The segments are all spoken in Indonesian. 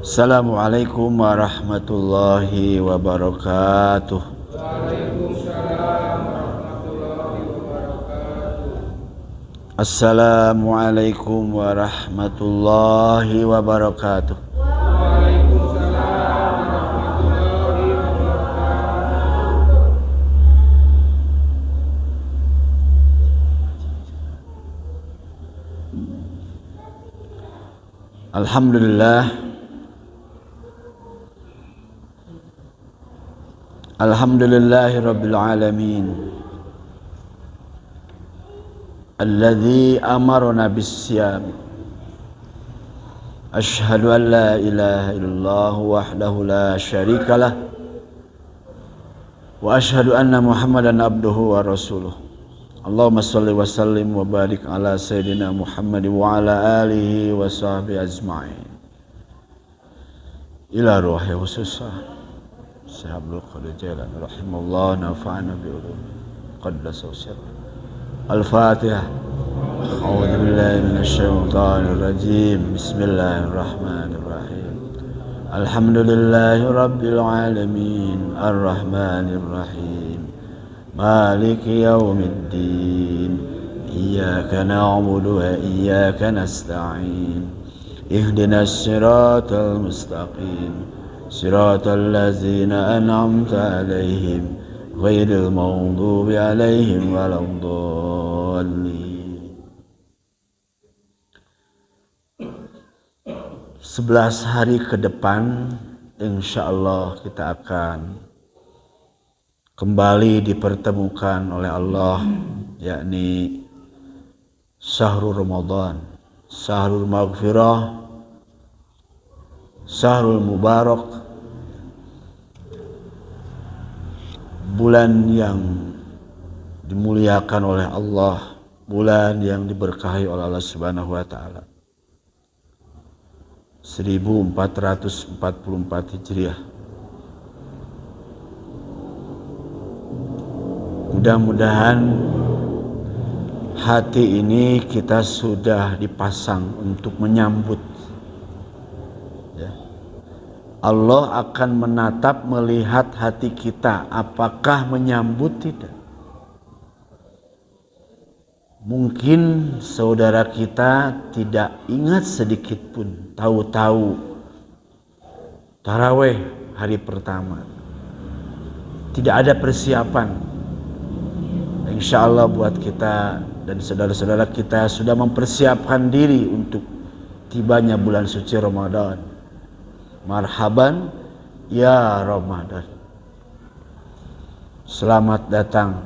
Assalamualaikum warahmatullahi wabarakatuh. Waalaikumsalam warahmatullahi wabarakatuh. Assalamualaikum warahmatullahi wabarakatuh. Waalaikumsalam warahmatullahi wabarakatuh. Alhamdulillah. Alhamdulillahi rabbil alamin. Alladzi amarna bis-siyam. Asyhadu an la ilaha illallah wahdahu la syarikalah. Wa asyhadu anna Muhammadan abduhu wa rasuluh. Allahumma shalli wa sallim wa barik ala sayyidina Muhammad wa ala alihi wa sahbihi ajma'in. Ila ruhi khususah Sahabul Qadir Jailan rahimahullah nafa'ana bi ulumi qaddasa sirra. Al-Fatihah. A'udzu billahi minasy syaithanir rajim. Bismillahirrahmanirrahim. Alhamdulillahi rabbil alamin arrahmanir rahim. Maliki yaumiddin. Iyyaka na'budu wa iyyaka nasta'in. Ihdinas siratal mustaqim. Siratal ladzina an'amta 'alaihim ghairil maghdubi 'alaihim waladdallin. 11 hari ke depan insyaallah kita akan kembali dipertemukan oleh Allah, yakni Syahrul Ramadan, Syahrul Maghfirah, Syahrul Mubarak, bulan yang dimuliakan oleh Allah, bulan yang diberkahi oleh Allah Subhanahu wa taala. 1444 Hijriah. Mudah-mudahan hati ini kita sudah dipasang untuk menyambut. Ya. Allah akan menatap melihat hati kita, apakah menyambut tidak. Mungkin saudara kita tidak ingat sedikit pun, tahu-tahu taraweh hari pertama. Tidak ada persiapan. Insya Allah buat kita dan saudara-saudara kita sudah mempersiapkan diri untuk tibanya bulan suci Ramadan. Marhaban ya Ramadan. Selamat datang.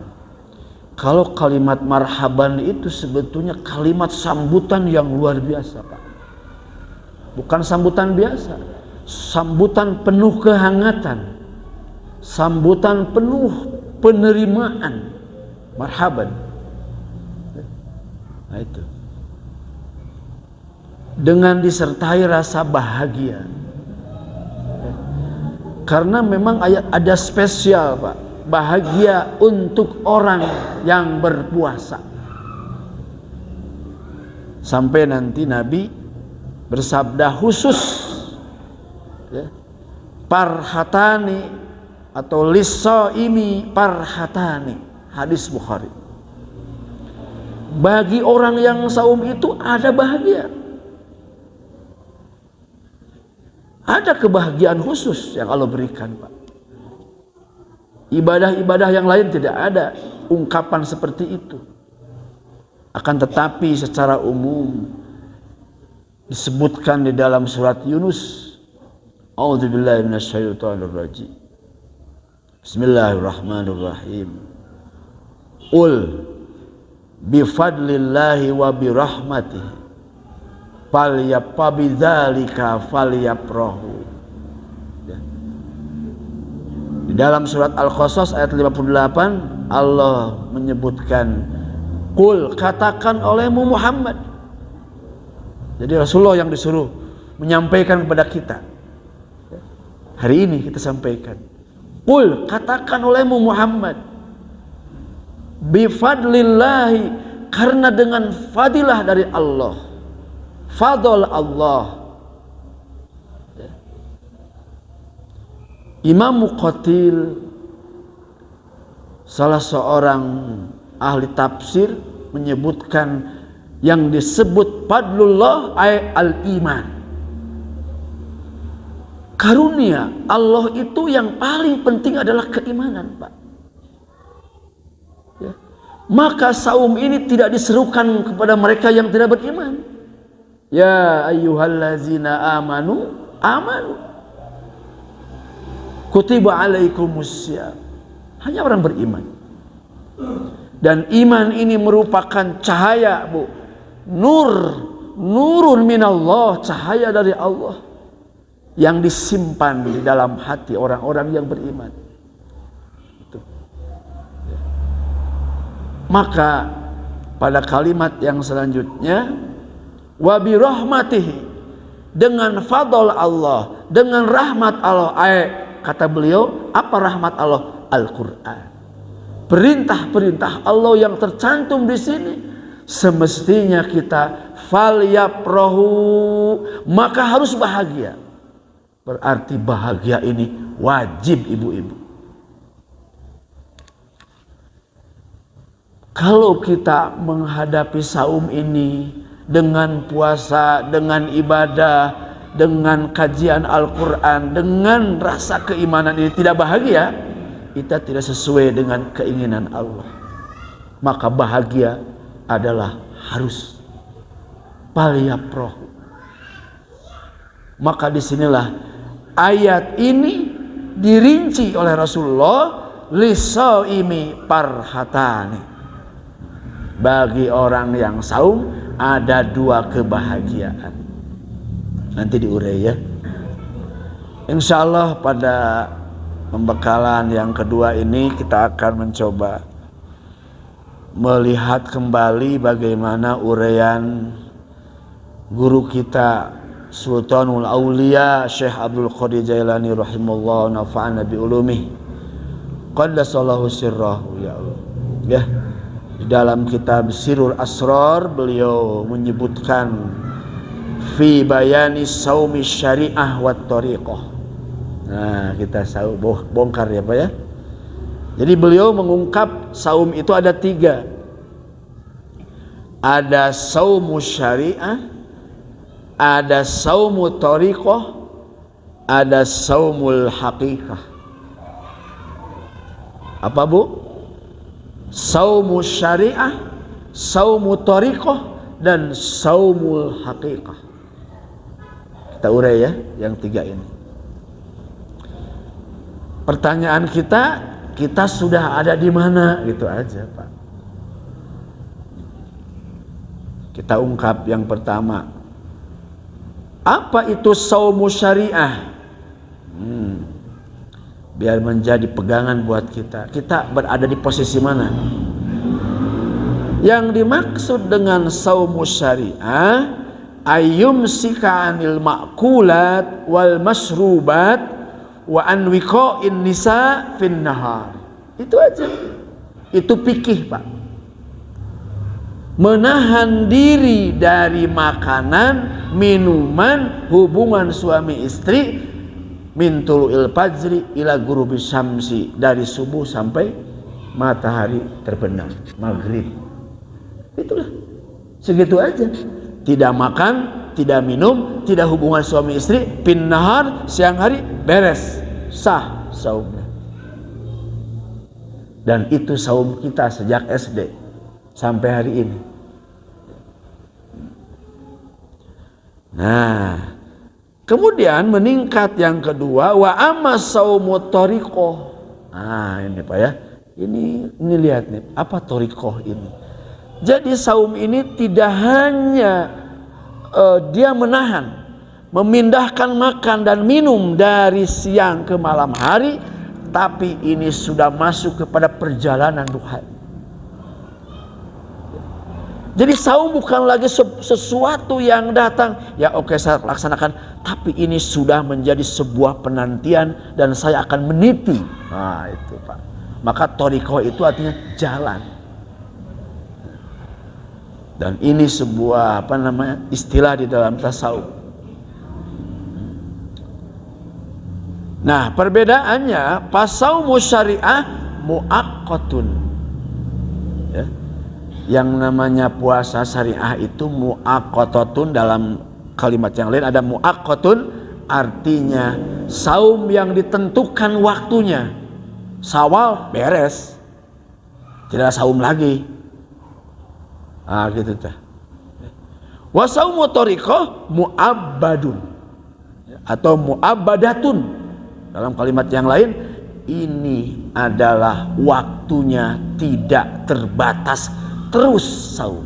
Kalau kalimat marhaban itu sebetulnya kalimat sambutan yang luar biasa, Pak. Bukan sambutan biasa. Sambutan penuh kehangatan. Sambutan penuh penerimaan. Marhaban. Nah itu. Dengan disertai rasa bahagia. Karena memang ada spesial, Pak. Bahagia untuk orang yang berpuasa. Sampai nanti Nabi bersabda khusus, ya, parhatani atau lis-shaimi parhatani. Hadis Bukhari. Bagi orang yang saum itu ada bahagia. Ada kebahagiaan khusus yang Allah berikan, Pak. Ibadah-ibadah yang lain tidak ada ungkapan seperti itu. Akan tetapi secara umum disebutkan di dalam surat Yunus. A'udzubillahi minasyaitonir rajim. Bismillahirrahmanirrahim. Ul bifadlillahi wa birahmatihi falyapabidzalika falyafrahu. Di dalam surat Al-Qasas ayat 58 Allah menyebutkan Qul, katakan olehmu Muhammad. Jadi Rasulullah yang disuruh menyampaikan kepada kita. Hari ini kita sampaikan. Qul, katakan olehmu Muhammad. Bifadlillahi, karena dengan fadilah dari Allah, fadl Allah, Imam Muqatil, salah seorang ahli tafsir, menyebutkan yang disebut fadlullah ay al-iman. Karunia Allah itu yang paling penting adalah keimanan, Pak. Ya. Maka saum ini tidak diserukan kepada mereka yang tidak beriman. Ya ayyuhallazina amanu amanu kutiba alaikumussyam. Hanya orang beriman. Dan iman ini merupakan cahaya, Bu. Nurun minallah, cahaya dari Allah yang disimpan di dalam hati orang-orang yang beriman. Itu. Maka pada kalimat yang selanjutnya, wa bi rahmatihi, dengan fadl Allah, dengan rahmat Allah. Kata beliau, apa rahmat Allah? Al-Quran. Perintah-perintah Allah yang tercantum di sini semestinya kita falyaprahu, maka harus bahagia. Berarti bahagia ini wajib, ibu-ibu. Kalau kita menghadapi saum ini dengan puasa, dengan ibadah, dengan kajian Al-Quran, dengan rasa keimanan ini tidak bahagia, kita tidak sesuai dengan keinginan Allah. Maka bahagia adalah harus falyaprahu. Maka disinilah ayat ini dirinci oleh Rasulullah, lisaimi parhatani. Bagi orang yang saum ada dua kebahagiaan. Nanti diurai ya. Insya Allah pada pembekalan yang kedua ini kita akan mencoba melihat kembali bagaimana uraian guru kita Sultanul Aulia Syekh Abdul Qadir Jailani rahimahullah, nafa'ana bi ulumih qaddasallahu sirrahu, ya Allah. Ya, di dalam kitab Sirrul Asrar beliau menyebutkan fi bayani saumi syariah wat tariqah. Nah, kita bongkar ya Pak ya. Jadi beliau mengungkap saum itu ada tiga. Ada saumu syariah, ada saumu tariqah, ada saumul haqiqah. Apa Bu? Saumu syariah, saumu tariqah, dan saumul haqiqah. Kita urai ya yang tiga ini. Pertanyaan kita sudah ada di mana? Gitu aja Pak. Kita ungkap yang pertama. Apa itu saumu syariah? Biar menjadi pegangan buat kita. Kita berada di posisi mana? Yang dimaksud dengan saumu syariah, ayyumsika anil ma'kulat wal masrubat wa an wiqa'in nisa fin nahar. Itu aja. Itu fikih Pak. Menahan diri dari makanan, minuman, hubungan suami istri min tulu'il fajri ila ghurubi syamsi, dari subuh sampai matahari terbenam, maghrib. Itulah, segitu aja. Tidak makan, tidak minum, tidak hubungan suami istri, fin nahar, siang hari, beres, sah saumnya. Dan itu saum kita sejak SD sampai hari ini. Nah, kemudian meningkat yang kedua, wa amma saumu tariqah. Nah, ini Pak ya. Ini lihat nih, apa tariqah ini? Jadi saum ini tidak hanya dia menahan, memindahkan makan dan minum dari siang ke malam hari, tapi ini sudah masuk kepada perjalanan ruhani. Jadi saum bukan lagi sesuatu yang datang, ya oke saya laksanakan, tapi ini sudah menjadi sebuah penantian dan saya akan meniti. Nah itu Pak. Maka thariqah itu artinya jalan. Dan ini sebuah istilah di dalam tasawuf. Nah, perbedaannya pasaumu syariah muaqqatun. Ya. Yang namanya puasa syariah itu muaqqatatun, dalam kalimat yang lain ada muaqqatun, artinya saum yang ditentukan waktunya. Syawal beres, tidak saum lagi. Ah gitu tah. Wa saumu thariqah muabbadun atau muabbadatun. Dalam kalimat yang lain, ini adalah waktunya tidak terbatas, terus saum.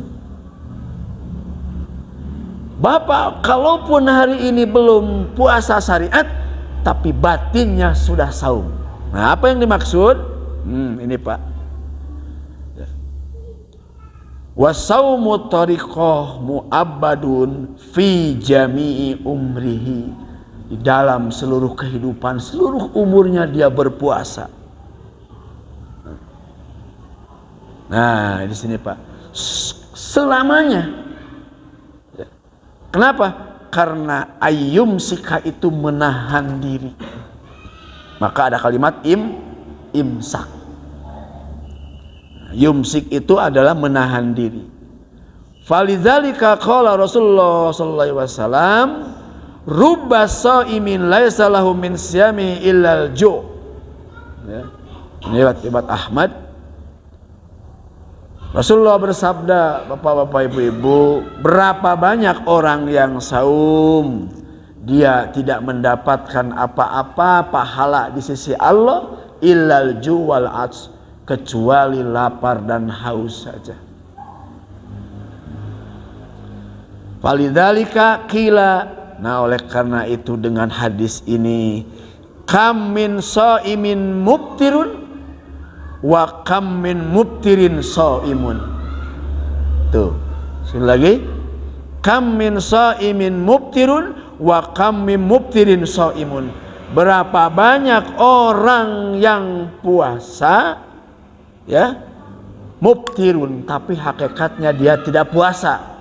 Bapak, kalaupun hari ini belum puasa syariat, tapi batinnya sudah saum. Nah, apa yang dimaksud? Ini Pak. Wasaumu thariqah muabbadun fi jami'i umrihi. Di dalam seluruh kehidupan, seluruh umurnya dia berpuasa. Nah, di sini Pak, selamanya. Kenapa? Karena ayyum sika itu menahan diri. Maka ada kalimat imsak. Yumsik itu adalah menahan diri. Falidzalika qala Rasulullah sallallahu alaihi wasallam, rubba shaimin laisa lahu min siyami illal ju'. Ya. Ini riwayat Ahmad. Rasulullah bersabda, Bapak-bapak, Ibu-ibu, berapa banyak orang yang saum, dia tidak mendapatkan apa-apa pahala di sisi Allah illal ju' wal 'atsy, kecuali lapar dan haus saja. Falidzalika qila, nah oleh karena itu dengan hadis ini, kam min shaimin mubtirun wa kam min mubtirin shaimun. Tuh, sekali lagi, kam min shaimin mubtirun wa kam min mubtirin shaimun. Berapa banyak orang yang puasa, ya, mubtirun, tapi hakikatnya dia tidak puasa.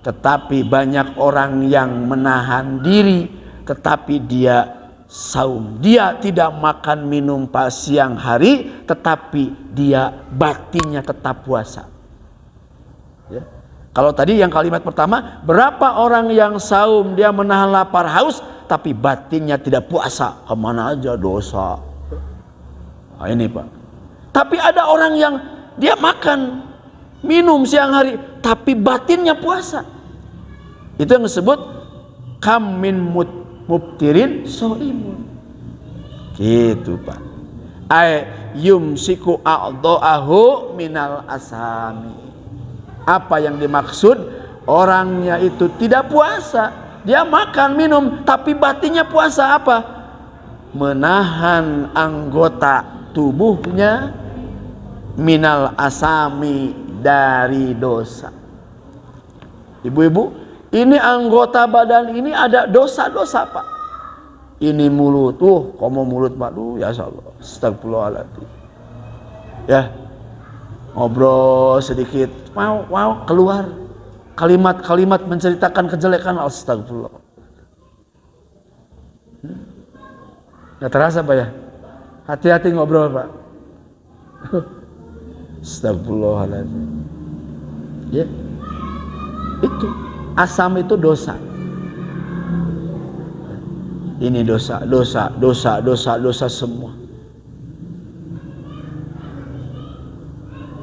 Tetapi banyak orang yang menahan diri, tetapi dia saum. Dia tidak makan minum pas siang hari, tetapi dia batinnya tetap puasa. Ya. Kalau tadi yang kalimat pertama, berapa orang yang saum, dia menahan lapar haus, tapi batinnya tidak puasa. Kemana aja dosa. Nah, ini Pak. Tapi ada orang yang dia makan minum siang hari, tapi batinnya puasa. Itu yang disebut kam min mubtirin shaimun. Gitu Pak. Ay yumsiku a'dha'ahu minal asami. Apa yang dimaksud? Orangnya itu tidak puasa, dia makan minum, tapi batinnya puasa. Apa? Menahan anggota tubuhnya minal asami, dari dosa. Ibu-ibu, ini anggota badan ini ada dosa-dosa Pak. Ini mulut, kamu mulut Pak, ya Allah, astagfirullahaladzim. Ya, ngobrol sedikit, mau keluar kalimat-kalimat menceritakan kejelekan, astagfirullah. Nggak terasa Pak ya? Hati-hati ngobrol Pak. Astagfirullahaladzim. Ya, itu asam itu dosa. Ini dosa semua.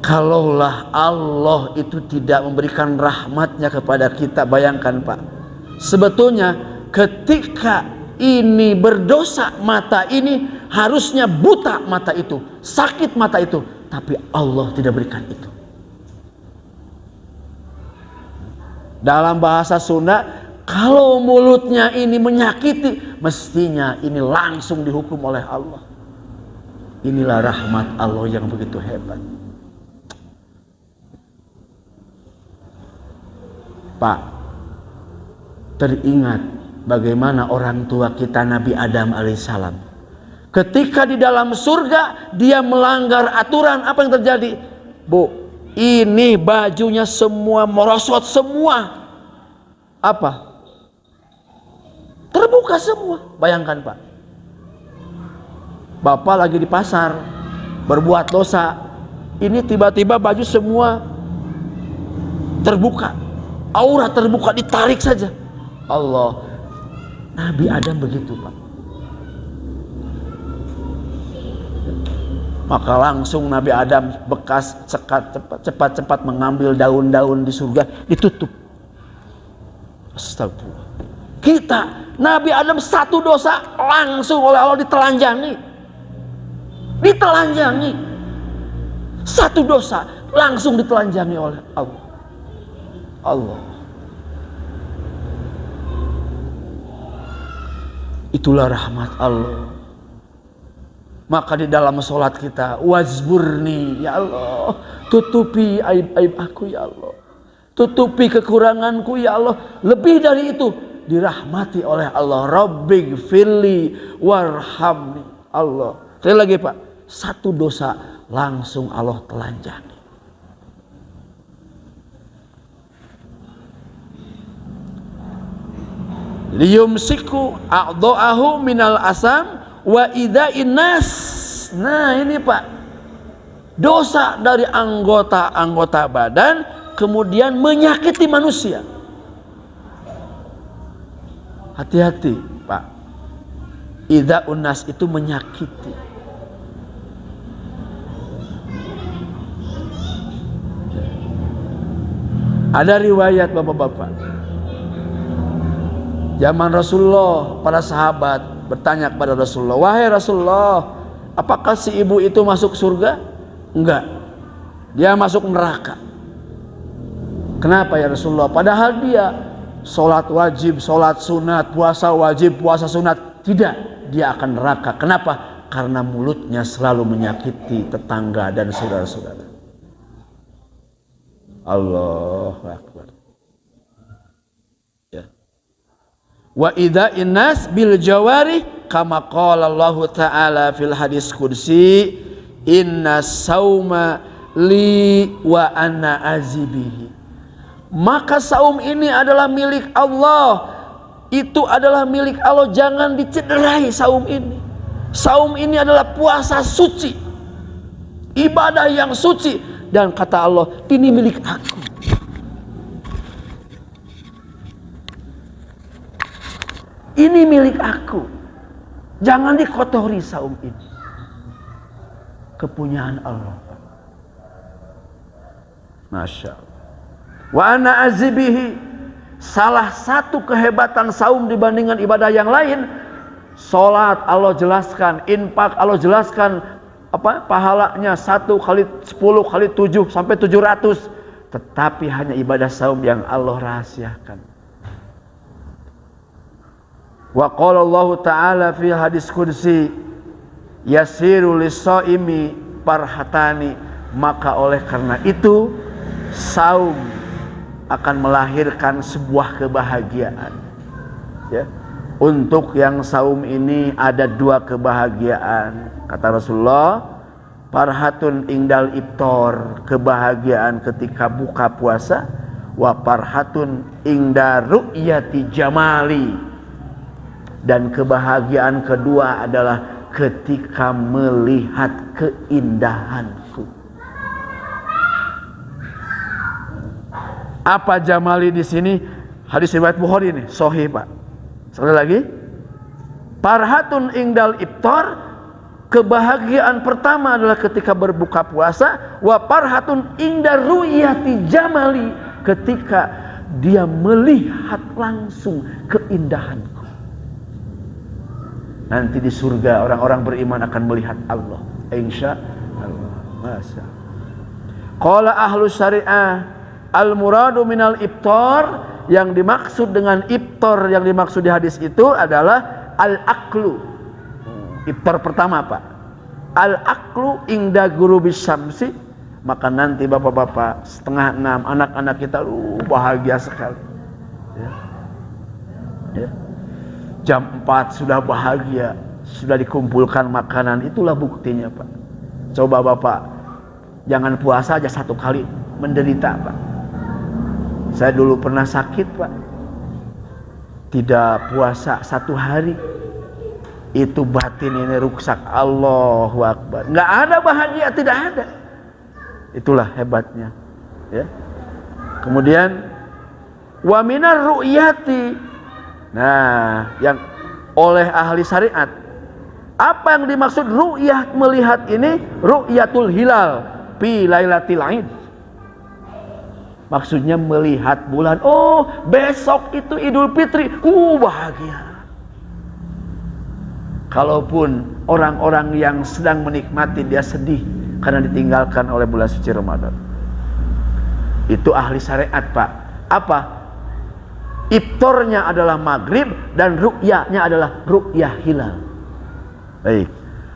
Kalaulah Allah itu tidak memberikan rahmatnya kepada kita, bayangkan Pak, sebetulnya ketika ini berdosa, mata ini harusnya buta, mata itu sakit, mata itu, tapi Allah tidak berikan itu. Dalam bahasa Sunda, kalau mulutnya ini menyakiti, mestinya ini langsung dihukum oleh Allah. Inilah rahmat Allah yang begitu hebat. Pak, teringat bagaimana orang tua kita Nabi Adam alaihissalam. Ketika di dalam surga dia melanggar aturan, apa yang terjadi? Bu, ini bajunya semua merosot semua. Apa? Terbuka semua. Bayangkan Pak. Bapak lagi di pasar berbuat dosa, ini tiba-tiba baju semua terbuka, aurat terbuka, ditarik saja. Allah, Nabi Adam begitu Pak. Maka langsung Nabi Adam bekas cepat-cepat mengambil daun-daun di surga, ditutup. Astagfirullah. Kita, Nabi Adam satu dosa langsung oleh Allah ditelanjangi. Ditelanjangi. Satu dosa langsung ditelanjangi oleh Allah. Allah. Itulah rahmat Allah. Maka di dalam sholat kita, wazburni ya Allah, tutupi aib-aib aku ya Allah, tutupi kekuranganku ya Allah. Lebih dari itu, dirahmati oleh Allah. Rabbighfirli warhamni. Allah. Sekali lagi Pak, satu dosa langsung Allah telanjangi. Liyumsiku a'dha'ahu minal asam wa idha'in nas. Nah ini Pak, dosa dari anggota-anggota badan kemudian menyakiti manusia. Hati-hati Pak, idha'un nas itu menyakiti. Ada riwayat bapak-bapak, zaman Rasulullah, para sahabat bertanya kepada Rasulullah, wahai Rasulullah, apakah si ibu itu masuk surga? Enggak, dia masuk neraka. Kenapa ya Rasulullah? Padahal dia sholat wajib, sholat sunat, puasa wajib, puasa sunat. Tidak, dia akan neraka. Kenapa? Karena mulutnya selalu menyakiti tetangga dan saudara-saudara. Allahu Akbar. Ya. Wa idza'in nas bil jawari kama qala Allah Ta'ala fil hadis qudsi, inna sauma li wa ana azibihi. Maka saum ini adalah milik Allah. Itu adalah milik Allah, jangan dicederai saum ini. Saum ini adalah puasa suci, ibadah yang suci. Dan kata Allah, ini milik aku. Ini milik aku. Jangan dikotori saum ini. Kepunyaan Allah. Masya Allah. Wa ana azibihi. Salah satu kehebatan saum dibandingkan ibadah yang lain, sholat Allah jelaskan, infak Allah jelaskan, pahalanya 1 kali 10 kali 7 sampai 700. Tetapi hanya ibadah saum yang Allah rahasiakan. Wa qala Allah Ta'ala fi hadis qudsi, yasiru lis-shaimi farhatani. Maka oleh karena itu saum akan melahirkan sebuah kebahagiaan. Ya. Untuk yang saum ini ada 2 kebahagiaan. Kata Rasulullah, farhatun indal iftar, kebahagiaan ketika buka puasa, wa farhatun inda ru'yati jamali, dan kebahagiaan kedua adalah ketika melihat keindahanku. Apa jamali di sini? Hadis riwayat Bukhari ini, sahih Pak. Sekali lagi, farhatun indal iftar, kebahagiaan pertama adalah ketika berbuka puasa, wa farhatun inda ru'yati jamali, ketika dia melihat langsung keindahanku. Nanti di surga orang-orang beriman akan melihat Allah, insya Allah. Masya. Qala ahlu syariah, al muradu minal iftar, yang dimaksud dengan iftar, yang dimaksud di hadis itu adalah al-aklu. Iftar pertama Pak, al-aklu inda gurubis syamsi. Maka nanti bapak-bapak 5:30 anak-anak kita bahagia sekali ya. Ya. Jam 4 sudah bahagia, sudah dikumpulkan makanan. Itulah buktinya Pak. Coba bapak jangan puasa aja 1 kali menderita Pak. Saya dulu pernah sakit Pak, tidak puasa 1 hari, itu batin ini rusak. Allahu Akbar. Nggak ada bahagia, tidak ada. Itulah hebatnya. Ya. Kemudian wa minar ru'yati. Nah, yang oleh ahli syariat, apa yang dimaksud ru'yah melihat ini? Ru'yatul hilal fi lailatil Aid. Maksudnya melihat bulan. Oh, besok itu Idul Fitri. Bahagia. Kalaupun orang-orang yang sedang menikmati, dia sedih karena ditinggalkan oleh bulan suci Ramadan. Itu ahli syariat, Pak. Apa? Iftornya adalah maghrib dan ru'yahnya adalah ru'yah hilal. Baik.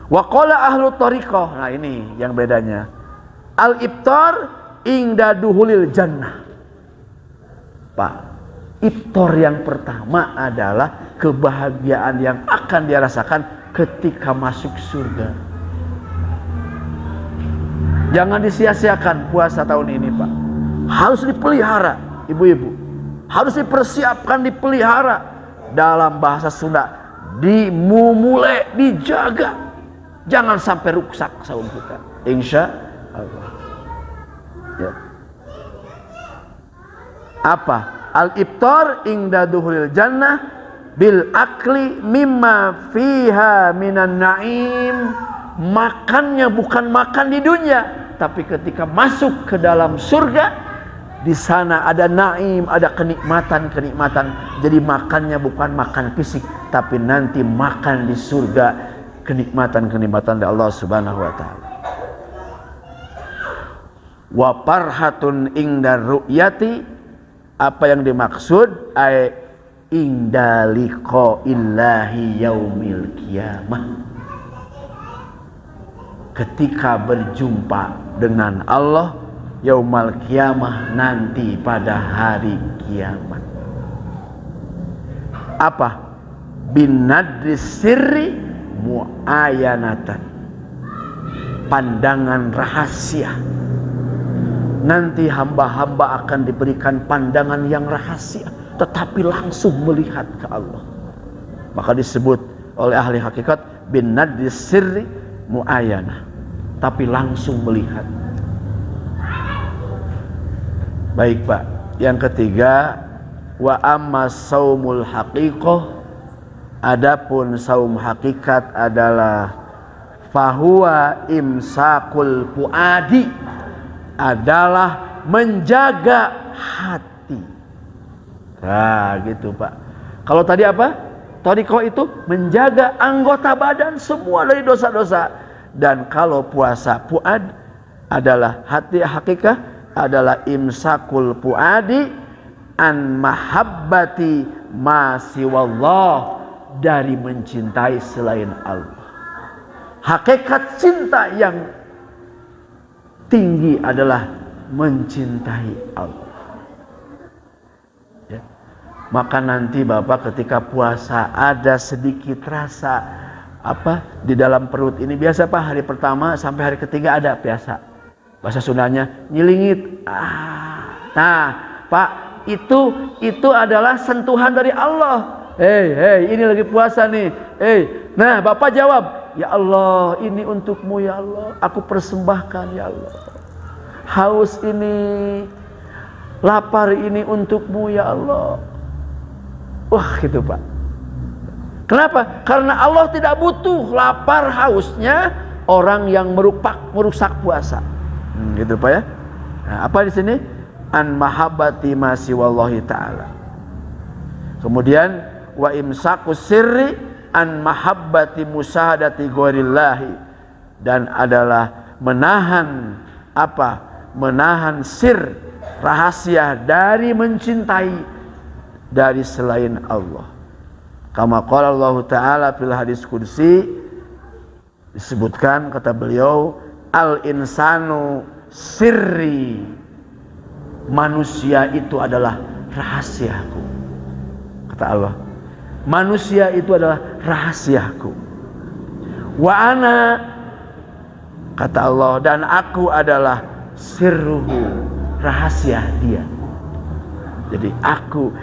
Wa qala ahlu thariqah. Nah, ini yang bedanya. Al-iftar ingda duhulil jannah. Pak, iftar yang pertama adalah kebahagiaan yang akan dia rasakan ketika masuk surga. Jangan disia-siakan puasa tahun ini, Pak. Harus dipelihara, ibu-ibu. Harus dipersiapkan, dipelihara. Dalam bahasa Sunda, dimumule, dijaga. Jangan sampai rusak saum kita. Insya Allah. Ya. Apa? Al-iftar ingda duhulil jannah bil akli mimma fiha minan naim. Makannya bukan makan di dunia, tapi ketika masuk ke dalam surga, di sana ada naim, ada kenikmatan-kenikmatan. Jadi makannya bukan makan fisik, tapi nanti makan di surga, kenikmatan-kenikmatan dari Allah Subhanahu wa taala. Wa parhatun ingda ru'yati, apa yang dimaksud? Ay ingda liqa'illahi yaumil qiyamah, ketika berjumpa dengan Allah yaumal qiyamah, nanti pada hari kiamat. Apa? Binadris sirri muayanatan, pandangan rahasia. Nanti hamba-hamba akan diberikan pandangan yang rahasia, tetapi langsung melihat ke Allah. Maka disebut oleh ahli hakikat binadris sirri muayanah, tapi langsung melihat. Baik, Pak. Yang ketiga, wa amma saumul haqiqah, adapun saum hakikat adalah fahuwa imsakul fuadi, adalah menjaga hati. Nah, gitu, Pak. Kalau tadi apa? Thariqah itu menjaga anggota badan semua dari dosa-dosa. Dan kalau puasa fuad adalah hati hakikah, adalah imsakul fuadi an mahabbati ma siwallah, dari mencintai selain Allah. Hakikat cinta yang tinggi adalah mencintai Allah. Ya. Maka nanti Bapak ketika puasa ada sedikit rasa apa di dalam perut ini, biasa Pak, hari pertama sampai hari ketiga ada biasa. Bahasa Sundanya nyilingit. Nah, Pak, itu adalah sentuhan dari Allah. Hei, ini lagi puasa nih. Nah, Bapak jawab, ya Allah, ini untukmu ya Allah, aku persembahkan ya Allah. Haus ini, lapar ini untukmu ya Allah. Wah, gitu, Pak. Kenapa? Karena Allah tidak butuh lapar hausnya orang yang merusak puasa. Gitu, Pak ya. Nah, apa di sini? An mahabbati ma siwallahi ta'ala. Kemudian wa imsakus sirri an mahabbati musahadati ghairillahi, dan adalah menahan apa? Menahan sir, rahasia dari mencintai dari selain Allah. Kama qala Allah Ta'ala fil hadis qudsi, disebutkan kata beliau, al insanu sirri, manusia itu adalah rahasiaku. Kata Allah, manusia itu adalah rahasiaku. Wa ana, kata Allah, dan aku adalah sirruhu, rahasia dia. Jadi aku,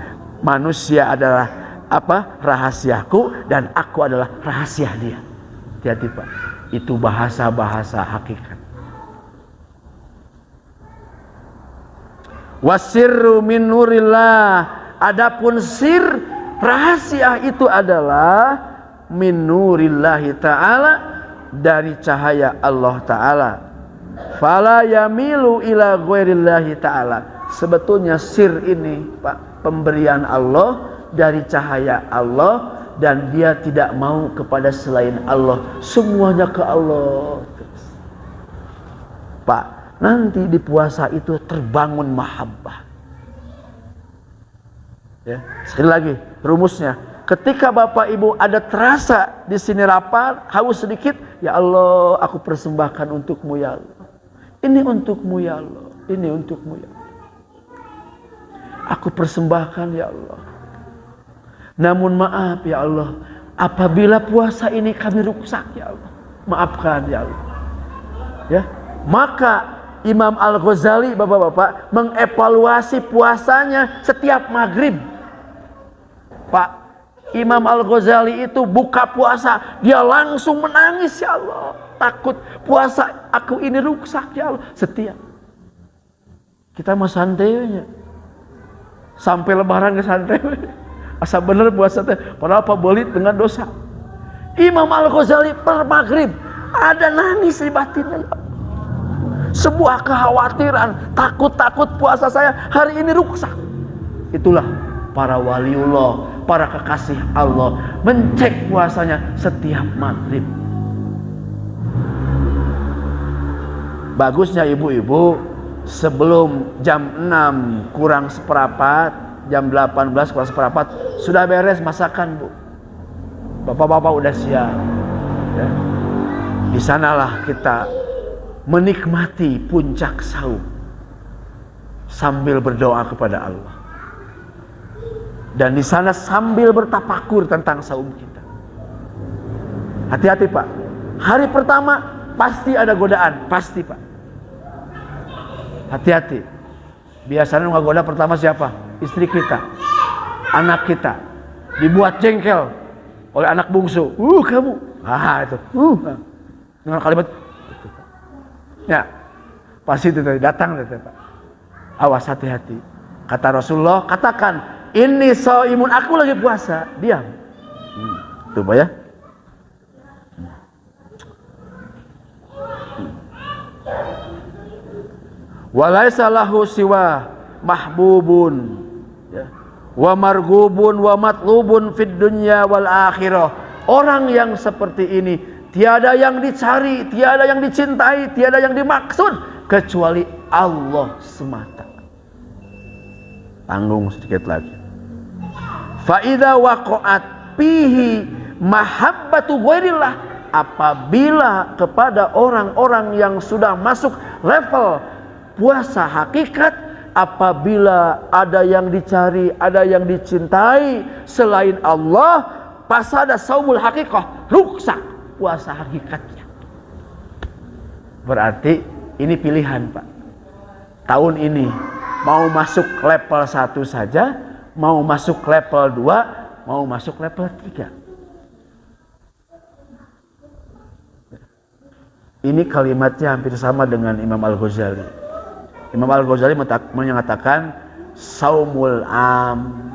manusia adalah rahasiaku dan aku adalah rahasia dia. Hati-hati Pak, itu bahasa-bahasa hakikat. Wasirru min nurillah, adapun sir rahasia itu adalah min nurillahi ta'ala, dari cahaya Allah Ta'ala. Fala yamilu ila ghairillahi ta'ala. Sebetulnya sir ini Pak, pemberian Allah dari cahaya Allah, dan dia tidak mau kepada selain Allah, semuanya ke Allah. Pak, nanti di puasa itu terbangun mahabbah. Ya, sekali lagi rumusnya. Ketika Bapak Ibu ada terasa di sini lapar, haus sedikit, ya Allah, aku persembahkan untukmu ya Allah. Ini untukmu ya Allah. Ini untukmu ya Allah. Aku persembahkan ya Allah. Namun maaf ya Allah, apabila puasa ini kami rusak ya Allah, maafkan ya Allah. Ya, maka Imam Al-Ghazali, Bapak-bapak, mengevaluasi puasanya setiap maghrib. Pak, Imam Al-Ghazali itu buka puasa, dia langsung menangis ya Allah. Takut puasa aku ini rusak ya Allah. Setiap kita mah santainya, sampai lebaran ke santai. Asa bener puasa teh, padahal Pak belit dengan dosa. Imam Al-Ghazali per maghrib ada nangis di batinnya. Sebuah kekhawatiran, takut puasa saya hari ini rusak. Itulah para waliullah, para kekasih Allah mencek puasanya setiap maghrib. Bagusnya ibu-ibu sebelum jam 6 kurang seperempat, jam 18 kurang seperempat sudah beres masakan Bu. Bapak-bapak udah siap. Ya. Di sanalah kita menikmati puncak saum sambil berdoa kepada Allah. Dan di sana sambil bertafakur tentang saum kita. Hati-hati Pak. Hari pertama pasti ada godaan, pasti Pak. Hati-hati. Biasanya ngegoda pertama siapa? Istri kita, anak kita, dibuat jengkel oleh anak bungsu. Kamu, itu, dengan kalimat, ya, pasti itu datang, Pak. Awas, hati-hati. Kata Rasulullah, katakan, ini shaimun, aku lagi puasa, diam. Tuh, Pak ya. Walaisa lahu siwa mahbubun, ya, wa margubun wa matlubun fid dunya wal akhirah. Orang yang seperti ini tiada yang dicari, tiada yang dicintai, tiada yang dimaksud kecuali Allah semata. Tanggung sedikit lagi. Fa idza waqa'at fihi mahabbatu ghairillah, apabila kepada orang-orang yang sudah masuk level puasa hakikat, apabila ada yang dicari, ada yang dicintai selain Allah, pasada saumul hakikah, rusak puasa hakikatnya. Berarti ini pilihan Pak. Tahun ini mau masuk level 1 saja, mau masuk level 2, mau masuk level 3. Ini kalimatnya hampir sama dengan Imam Al-Ghazali. Imam Al-Ghazali mengatakan saumul am,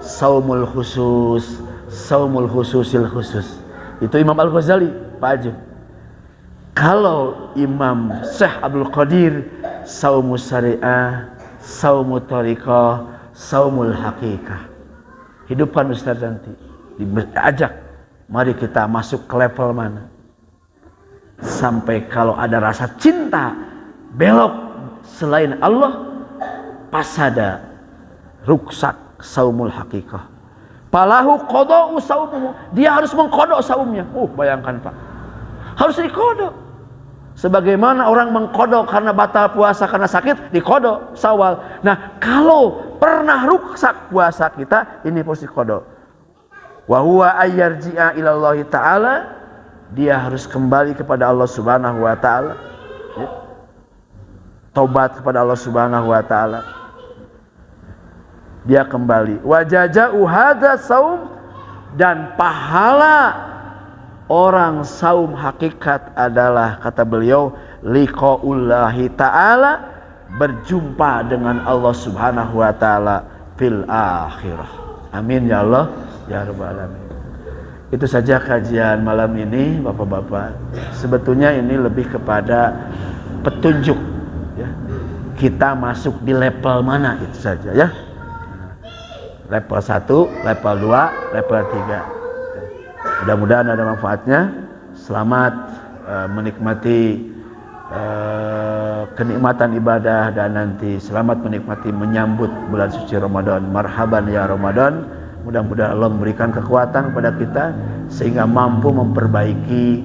saumul khusus, saumul khususil khusus. Itu Imam Al-Ghazali, Pak Haji. Kalau Imam Syekh Abdul Qadir, saumus syariah, saumut thariqah, saumul hakikah. Hidupkan Ustaz nanti, diajak, mari kita masuk ke level mana. Sampai kalau ada rasa cinta belok selain Allah, pasada ruksak saumul hakikah. Palahu qada'u saumuhu, dia harus mengkodok saumnya. Bayangkan Pak, harus dikodok. Sebagaimana orang mengkodok karena batal puasa karena sakit, dikodok Syawal. Nah, kalau pernah ruksak puasa kita, ini harus dikodok. Wa huwa ayyarji'a ilallahi ta'ala, dia harus kembali kepada Allah Subhanahu wa taala. Ya. Taubat kepada Allah Subhanahu wa taala. Dia kembali. Wa jaza'u hadza saum dan pahala orang saum hakikat adalah, kata beliau, liqaullahi ta'ala, berjumpa dengan Allah subhanahu wa ta'ala fil akhirah. Amin ya Allah ya rabbal alamin. Itu saja kajian malam ini Bapak-bapak. Sebetulnya ini lebih kepada petunjuk ya. Kita masuk di level mana, itu saja ya. Level 1, level 2, level 3. Mudah-mudahan ada manfaatnya. Selamat menikmati kenikmatan ibadah, dan nanti selamat menikmati menyambut bulan suci Ramadan. Marhaban ya Ramadan. Mudah-mudahan Allah memberikan kekuatan kepada kita sehingga mampu memperbaiki,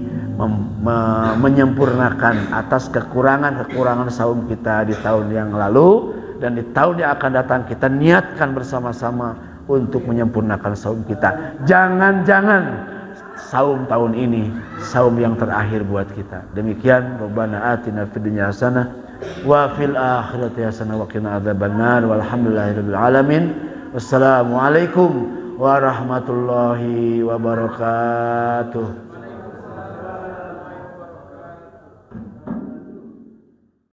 menyempurnakan atas kekurangan-kekurangan saum kita di tahun yang lalu, dan di tahun yang akan datang kita niatkan bersama-sama untuk menyempurnakan saum kita. Jangan-jangan saum tahun ini saum yang terakhir buat kita. Demikian, Rabbana atina fid dunya hasanah wa fil akhirati hasanah wa qina adzabannar, walhamdulillahirabbil alamin. Wassalamualaikum warahmatullahi wabarakatuh.